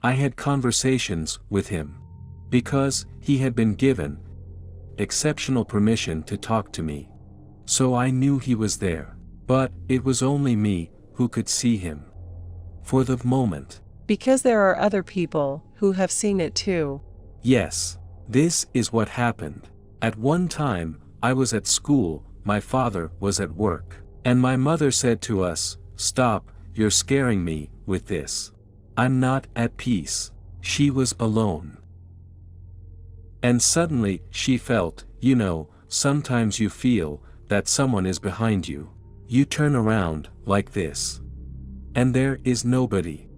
I had conversations with him. Because he had been given exceptional permission to talk to me. So I knew he was there. But it was only me who could see him. For the moment. Because there are other people who have seen it too. Yes. This is what happened. At one time, I was at school, my father was at work. And my mother said to us, "Stop, you're scaring me with this. I'm not at peace." She was alone. And suddenly, she felt, sometimes you feel that someone is behind you. You turn around, like this. And there is nobody.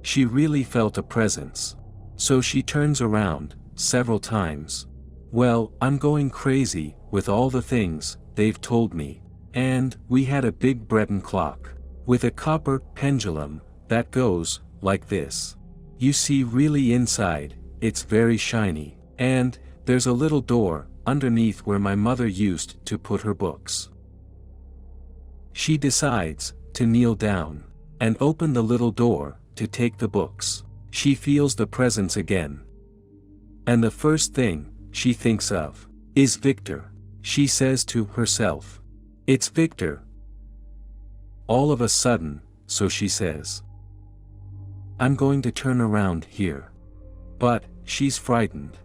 She really felt a presence. So she turns around, several times. Well, I'm going crazy, with all the things they've told me. And we had a big Breton clock. With a copper pendulum, that goes, like this. You see really inside, it's very shiny. And, there's a little door, underneath where my mother used to put her books. She decides to kneel down and open the little door to take the books. She feels the presence again. And the first thing she thinks of is Victor. She says to herself, "It's Victor." All of a sudden, so she says, "I'm going to turn around here." But she's frightened.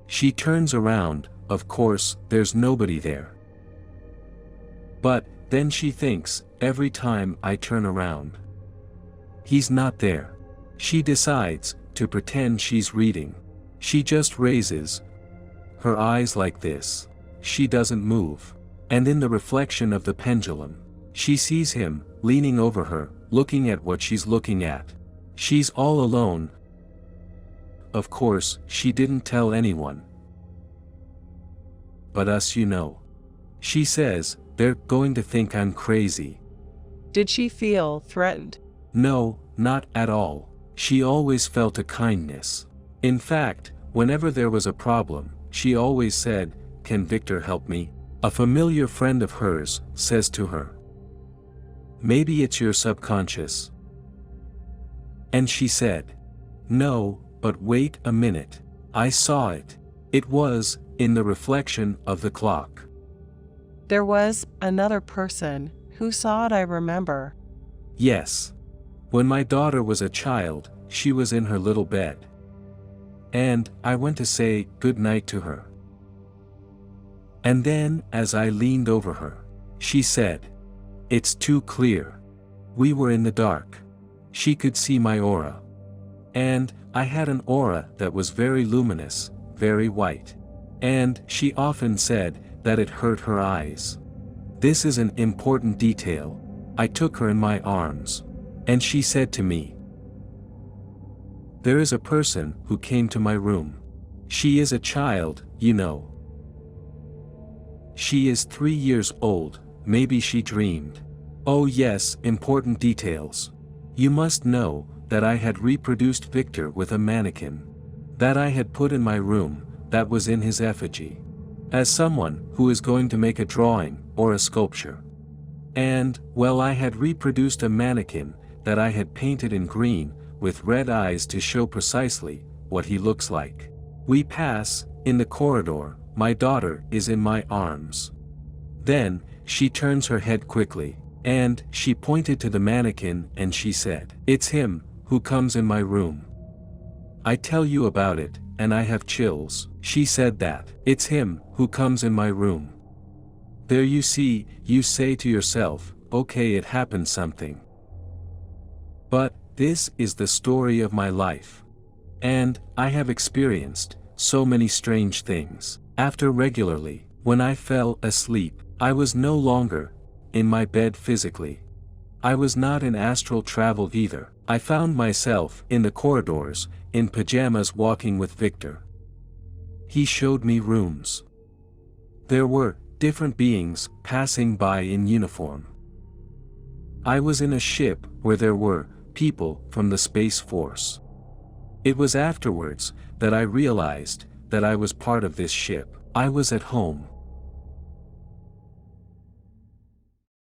She turns around, of course, there's nobody there. But then she thinks, every time I turn around, he's not there. She decides to pretend she's reading. She just raises her eyes like this. She doesn't move. And in the reflection of the pendulum, she sees him, leaning over her, looking at what she's looking at. She's all alone. Of course, she didn't tell anyone. But us, She says, they're going to think I'm crazy. Did she feel threatened? No, not at all. She always felt a kindness. In fact, whenever there was a problem, she always said, "Can Victor help me?" A familiar friend of hers says to her, "Maybe it's your subconscious." And she said, "No, but wait a minute. I saw it. It was in the reflection of the clock." There was another person who saw it, I remember. Yes. When my daughter was a child, she was in her little bed. And I went to say good night to her. And then, as I leaned over her, she said, "It's too clear." We were in the dark. She could see my aura. And I had an aura that was very luminous, very white. And she often said that it hurt her eyes. This is an important detail. I took her in my arms. And she said to me, "There is a person who came to my room. She is a child, She is 3 years old, maybe she dreamed." Oh yes, important details. You must know that I had reproduced Victor with a mannequin that I had put in my room, that was in his effigy. As someone who is going to make a drawing or a sculpture. And, well, I had reproduced a mannequin that I had painted in green, with red eyes to show precisely what he looks like. We pass, in the corridor, my daughter is in my arms. Then, she turns her head quickly, and she pointed to the mannequin and she said, "It's him who comes in my room. I tell you about it, and I have chills." She said that, "It's him who comes in my room." There you see, you say to yourself, okay, it happened something. But, this is the story of my life. And, I have experienced so many strange things. After regularly, when I fell asleep, I was no longer in my bed physically. I was not in astral travel either. I found myself in the corridors, in pajamas walking with Victor. He showed me rooms. There were different beings passing by in uniform. I was in a ship where there were people from the Space Force. It was afterwards that I realized that I was part of this ship. I was at home.